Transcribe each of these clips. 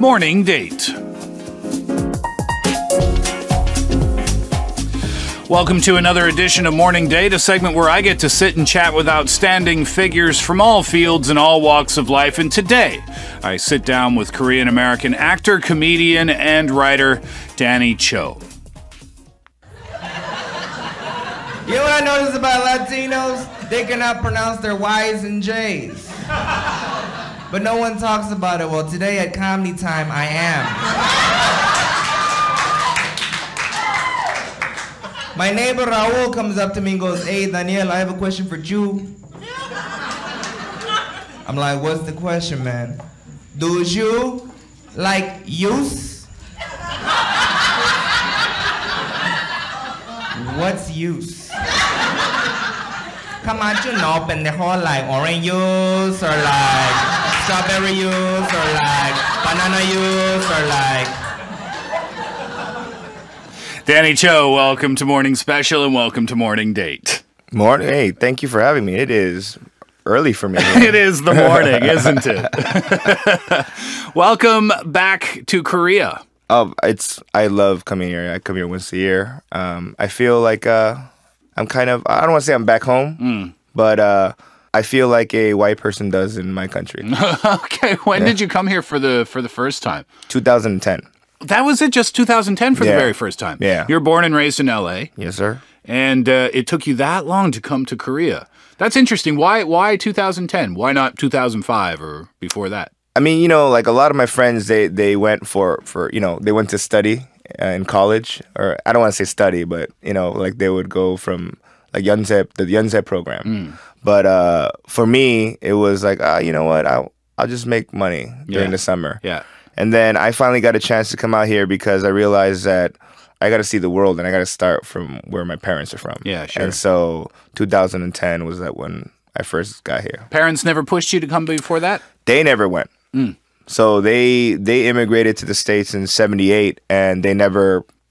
Morning Date. Welcome to another edition of Morning Date, a segment where I get to sit and chat with outstanding figures from all fields and all walks of life. And today, I sit down with Korean-American actor, comedian, and writer Danny Cho. You know what I noticed about Latinos? They cannot pronounce their Y's and J's. But no one talks about it. Well, today at Comedy Time, I am. My neighbor Raul comes up to me and goes, "Hey, Daniel, I have a question for you." I'm like, "What's the question, man?" "Do you like use?" "What's use?" "Come on, you know, pendejo, like orange juice or like strawberry juice or like banana juice or like..." Danny Cho, welcome to Morning Special and welcome to Morning Date. Morning. Hey, thank you for having me. It is early for me. It is the morning, isn't it? Welcome back to Korea. Oh, I love coming here. I come here once a year. I feel like I'm kind of, I don't want to say I'm back home, but I feel like a white person does in my country. Okay, when did you come here for the first time? 2010. That was it, just 2010 for the very first time? Yeah. You were born and raised in L.A.? Yes, sir. And it took you that long to come to Korea. That's interesting. Why 2010? Why not 2005 or before that? I mean, you know, like a lot of my friends, they went for you know, they went to study in college, or I don't want to say study, but, you know, like they would go from like the Yonsei program. But for me, it was like, you know what, I'll just make money during the summer. Yeah. And then I finally got a chance to come out here because I realized that I got to see the world and I got to start from where my parents are from. Yeah, sure. And so 2010 was that when I first got here. Parents never pushed you to come before that? They never went. So they immigrated to the States in 78 and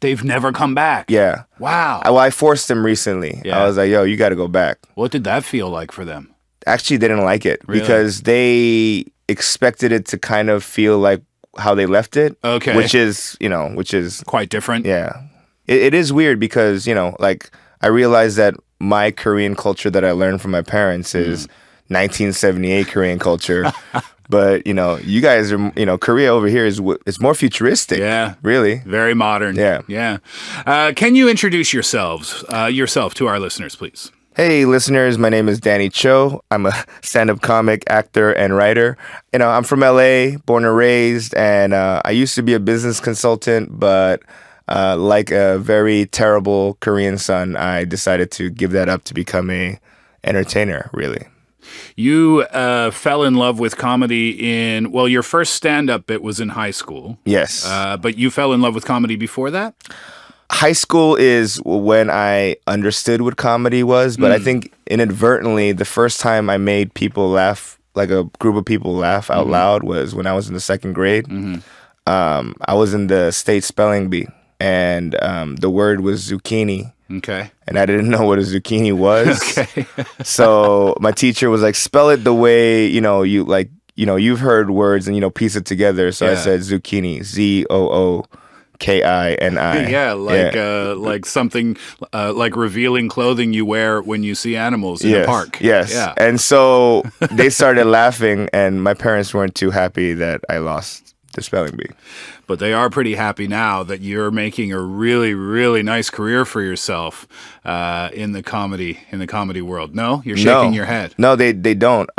They've never come back? Yeah. Wow. I forced them recently. Yeah. I was like, yo, you got to go back. What did that feel like for them? Actually, they didn't like it Really? because they expected it to kind of feel like how they left it. Okay. Which is Quite different? yeah. It is weird because, you know, like I realized that my Korean culture that I learned from my parents is 1978 Korean culture. But, you know, you guys are, you know, Korea over here it's more futuristic. Yeah. Really. Very modern. Yeah. Yeah. Can you introduce yourself to our listeners, please? Hey, listeners, my name is Danny Cho. I'm a stand-up comic, actor, and writer. You know, I'm from LA, born and raised, and I used to be a business consultant, but like a very terrible Korean son, I decided to give that up to become a entertainer, really. You fell in love with comedy your first stand-up bit was in high school. Yes. But you fell in love with comedy before that? High school is when I understood what comedy was, but I think inadvertently, the first time I made people laugh, like a group of people laugh out loud, was when I was in the second grade. I was in the state spelling bee, and the word was zucchini. Okay. And I didn't know what a zucchini was. Okay. So my teacher was like, spell it the way, you know, you've heard words and, you know, piece it together. So I said zucchini, ZOOKINI. Yeah, like something like revealing clothing you wear when you see animals in a park. Yes. Yeah. And so they started laughing, and my parents weren't too happy that I lost the spelling bee. But they are pretty happy now that you're making a really, really nice career for yourself in the comedy world. No, you're shaking your head. No, they don't.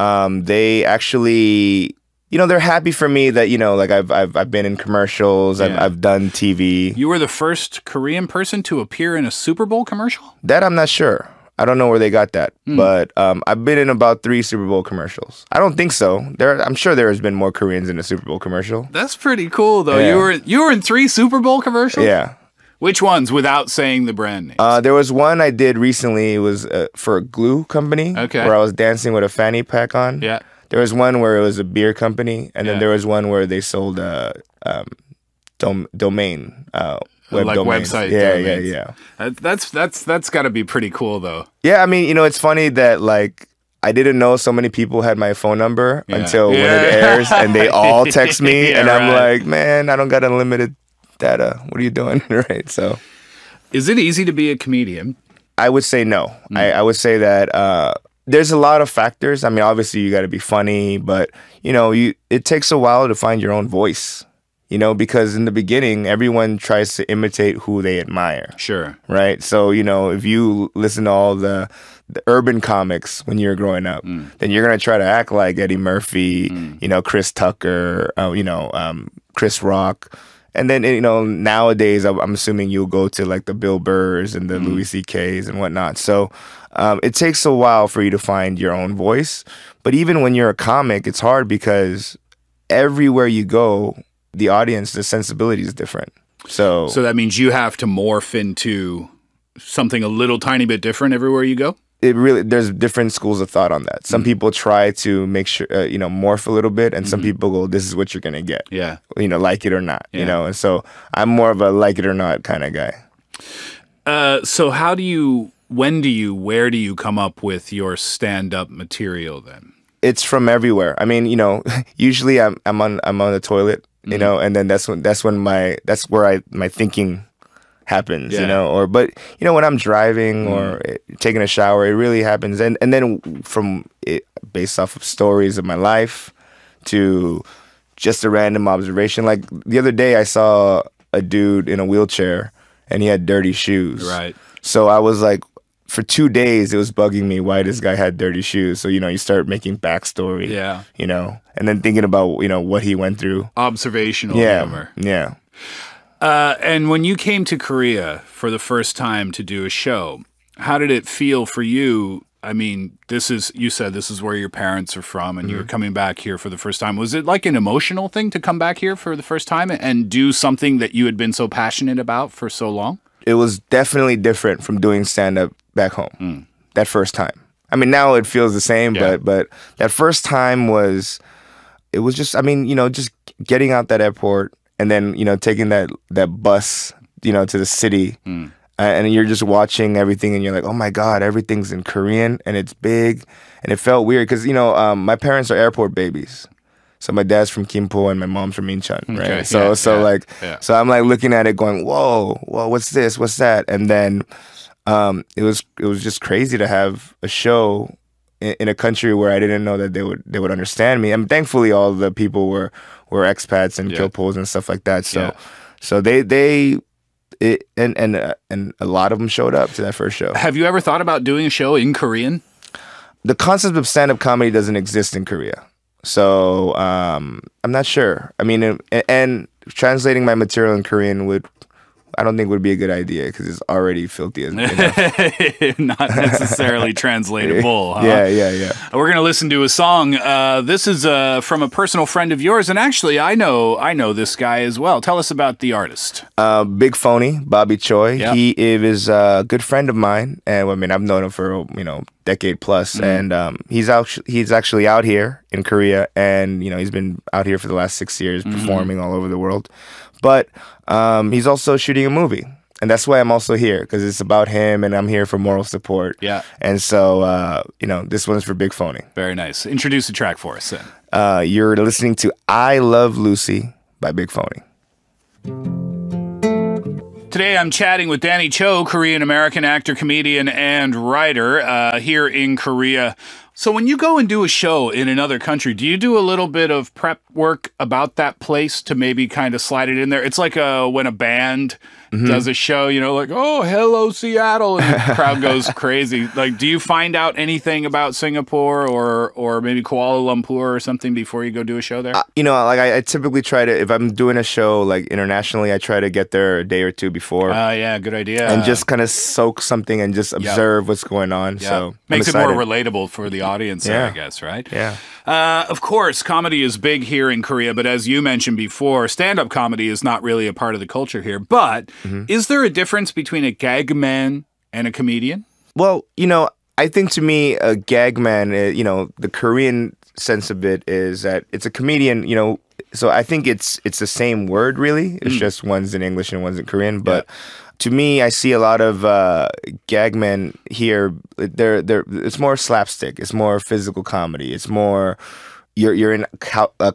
They actually, you know, they're happy for me that, you know, like I've been in commercials. Yeah. I've done TV. You were the first Korean person to appear in a Super Bowl commercial? That I'm not sure. I don't know where they got that, but I've been in about 3 Super Bowl commercials. I don't think so. I'm sure there has been more Koreans in a Super Bowl commercial. That's pretty cool, though. Yeah. You were in 3 Super Bowl commercials? Yeah. Which ones, without saying the brand names? There was one I did recently. It was for a glue company, where I was dancing with a fanny pack on. Yeah. There was one where it was a beer company, and then there was one where they sold domain. Web like domains. website Yeah. That's got to be pretty cool, though. Yeah, I mean, you know, it's funny that, like, I didn't know so many people had my phone number until when it airs, and they all text me, and I'm like, man, I don't got unlimited data. What are you doing? Right? So, is it easy to be a comedian? I would say no. I would say that there's a lot of factors. I mean, obviously you got to be funny, but it takes a while to find your own voice. Because in the beginning, everyone tries to imitate who they admire. Sure. Right? So, if you listen to all the urban comics when you're growing up, then you're going to try to act like Eddie Murphy, Chris Tucker, Chris Rock. And then, nowadays, I'm assuming you'll go to like the Bill Burrs and the Louis C.K.'s and whatnot. So it takes a while for you to find your own voice. But even when you're a comic, it's hard because everywhere you go, the audience, the sensibility is different. So that means you have to morph into something a little tiny bit different everywhere you go? There's different schools of thought on that. Some people try to make sure, morph a little bit, and some people go, this is what you're going to get. Yeah. Like it or not, and so I'm more of a like it or not kind of guy. So where do you come up with your stand-up material then? It's from everywhere. I mean, usually I'm on the toilet, and then that's when my thinking happens, but when I'm driving or taking a shower, it really happens. And then from it, based off of stories of my life to just a random observation. Like the other day I saw a dude in a wheelchair and he had dirty shoes. Right. So I was like, for 2 days, it was bugging me why this guy had dirty shoes. So, you start making backstory, and then thinking about, what he went through. Observational humor. Yeah. And when you came to Korea for the first time to do a show, how did it feel for you? I mean, you said this is where your parents are from and you were coming back here for the first time. Was it like an emotional thing to come back here for the first time and do something that you had been so passionate about for so long? It was definitely different from doing stand-up back home that first time. I mean, now it feels the same, but that first time was just, just getting out that airport and then, taking that bus, to the city and you're just watching everything and you're like, oh my God, everything's in Korean and it's big. And it felt weird because, my parents are airport babies. So my dad's from Gimpo and my mom's from Incheon, right? Okay. So I'm like looking at it going, whoa, what's this? What's that? And then it was just crazy to have a show in a country where I didn't know that they would understand me. And thankfully all the people were expats and Kyopos and stuff like that. So they a lot of them showed up to that first show. Have you ever thought about doing a show in Korean? The concept of stand-up comedy doesn't exist in Korea. So I'm not sure. I mean, and translating my material in Korean I don't think would be a good idea because it's already filthy enough. Not necessarily translatable. Huh? Yeah. We're going to listen to a song. This is from a personal friend of yours, and actually, I know this guy as well. Tell us about the artist. Big Phony, Bobby Choi. Yep. He is a good friend of mine, and I've known him for decade plus, and he's actually out here in Korea, and he's been out here for the last 6 years performing all over the world. But he's also shooting a movie. And that's why I'm also here, because it's about him, and I'm here for moral support. Yeah. And so, this one's for Big Phony. Very nice. Introduce the track for us then. You're listening to I Love Lucy by Big Phony. Today I'm chatting with Danny Cho, Korean-American actor, comedian, and writer here in Korea. So when you go and do a show in another country, do you do a little bit of prep work about that place to maybe kind of slide it in there? It's like when a band does a show, like, oh, hello, Seattle, and the crowd goes crazy. Like, do you find out anything about Singapore or maybe Kuala Lumpur or something before you go do a show there? I typically try to, if I'm doing a show like internationally, I try to get there a day or two before. Yeah, good idea. And just kind of soak something and just observe what's going on. Yep. So makes it more relatable for the audience there, I guess, right? Yeah. Of course, comedy is big here in Korea, but as you mentioned before, stand-up comedy is not really a part of the culture here. But is there a difference between a gag man and a comedian? Well, I think to me, a gag man, the Korean sense of it is that it's a comedian, so I think it's the same word, really. It's just one's in English and one's in Korean. But to me, I see a lot of gag men here. It's more slapstick. It's more physical comedy. It's more you're in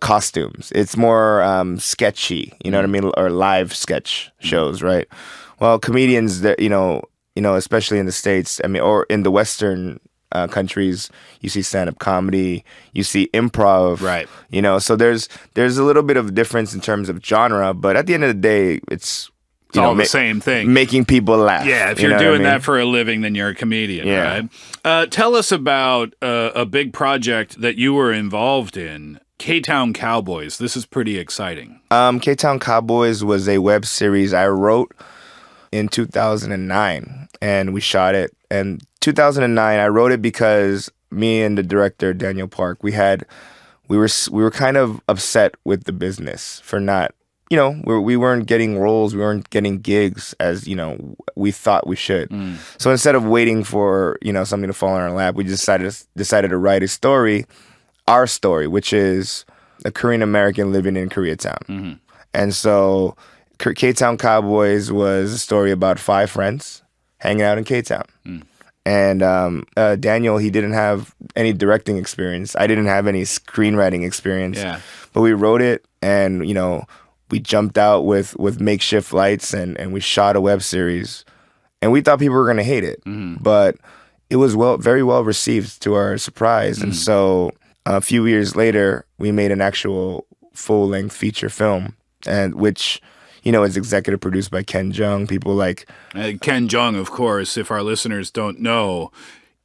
costumes. It's more sketchy. You know what I mean? Or live sketch shows, right? Well, comedians that especially in the States. I mean, or in the Western countries, you see stand-up comedy, you see improv, right? So there's a little bit of difference in terms of genre, but at the end of the day, it's all the same thing. Making people laugh. Yeah, if you're doing that for a living, then you're a comedian, right? Tell us about a big project that you were involved in, K-Town Cowboys. This is pretty exciting. K-Town Cowboys was a web series I wrote in 2009, and we shot it. And 2009, I wrote it because me and the director, Daniel Park, we were kind of upset with the business for not, we weren't getting roles, we weren't getting gigs as, we thought we should. So instead of waiting for, something to fall in our lap, we decided to write a story, our story, which is a Korean American living in Koreatown. And so K-Town Cowboys was a story about 5 friends hanging out in K-Town. And Daniel, he didn't have any directing experience. I didn't have any screenwriting experience. Yeah. But we wrote it, and, we jumped out with makeshift lights, and we shot a web series. And we thought people were going to hate it. But it was very well received, to our surprise. And so a few years later, we made an actual full-length feature film, and which... it's executive produced by Ken Jeong. People like... Ken Jeong, of course, if our listeners don't know,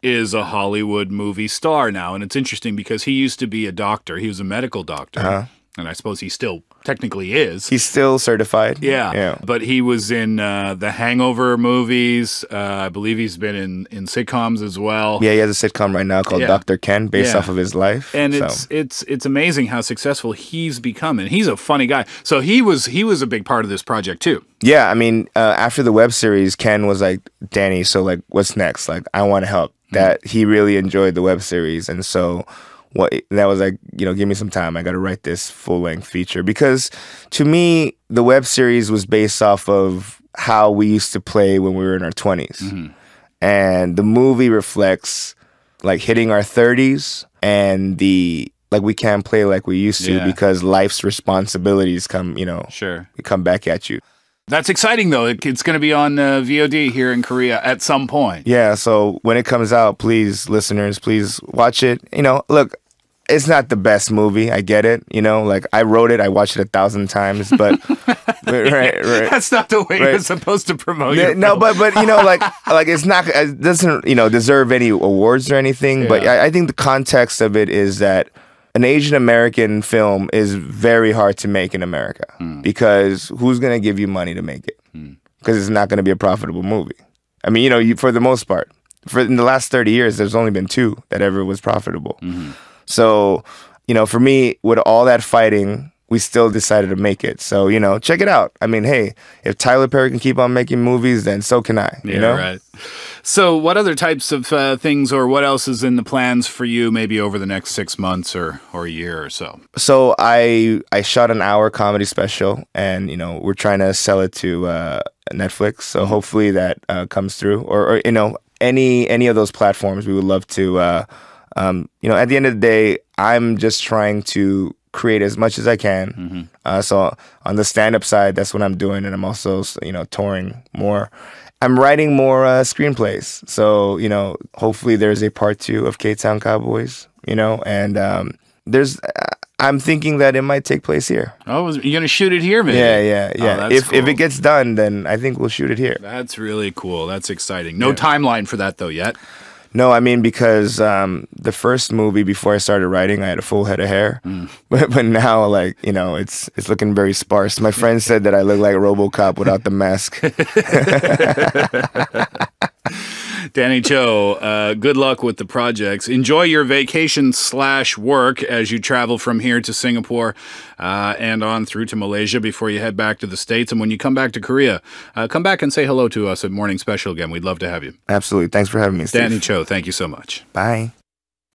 is a Hollywood movie star now. And it's interesting because he used to be a doctor. He was a medical doctor. And I suppose he still technically is. He's still certified. Yeah. But he was in the Hangover movies. I believe he's been in sitcoms as well. Yeah, he has a sitcom right now called Dr. Ken, based off of his life. And it's amazing how successful he's become. And he's a funny guy. So he was a big part of this project too. Yeah, I mean, after the web series, Ken was like, Danny, so like, what's next? Like, I want to help. That he really enjoyed the web series. And so... that was like, give me some time. I got to write this full-length feature. Because to me, the web series was based off of how we used to play when we were in our 20s. And the movie reflects like hitting our 30s and we can't play like we used to because life's responsibilities come, come back at you. That's exciting, though. It's going to be on VOD here in Korea at some point. Yeah, so when it comes out, please, listeners, please watch it. Look, it's not the best movie. I get it. Like I wrote it, I watched it 1,000 times, but right. That's not the way you're supposed to promote your No, film. but like it's not. It doesn't deserve any awards or anything. Yeah. But I think the context of it is that an Asian American film is very hard to make in America because who's gonna give you money to make it? Because it's not gonna be a profitable movie. I mean, for the most part, in the last 30 years, there's only been 2 that ever was profitable. So, for me, with all that fighting, we still decided to make it. So, check it out. I mean, hey, if Tyler Perry can keep on making movies, then so can I. Right. So what other types of things or what else is in the plans for you maybe over the next 6 months or a year or so? So I shot an hour comedy special, and, we're trying to sell it to Netflix. So hopefully that comes through. Or any of those platforms, we would love to... at the end of the day, I'm just trying to create as much as I can. So on the stand-up side, that's what I'm doing. And I'm also, touring more. I'm writing more screenplays. So, hopefully there's a part 2 of K-Town Cowboys, and I'm thinking that it might take place here. Oh, you're going to shoot it here, maybe? Yeah. Oh, if it gets done, then I think we'll shoot it here. That's really cool. That's exciting. No timeline for that, though, yet? No, I mean, because the first movie, before I started writing, I had a full head of hair. But now, it's looking very sparse. My friend said that I look like RoboCop without the mask. Danny Cho, good luck with the projects. Enjoy your vacation/work as you travel from here to Singapore and on through to Malaysia before you head back to the States. And when you come back to Korea, come back and say hello to us at Morning Special again. We'd love to have you. Absolutely. Thanks for having me, Steve. Danny Cho, thank you so much. Bye.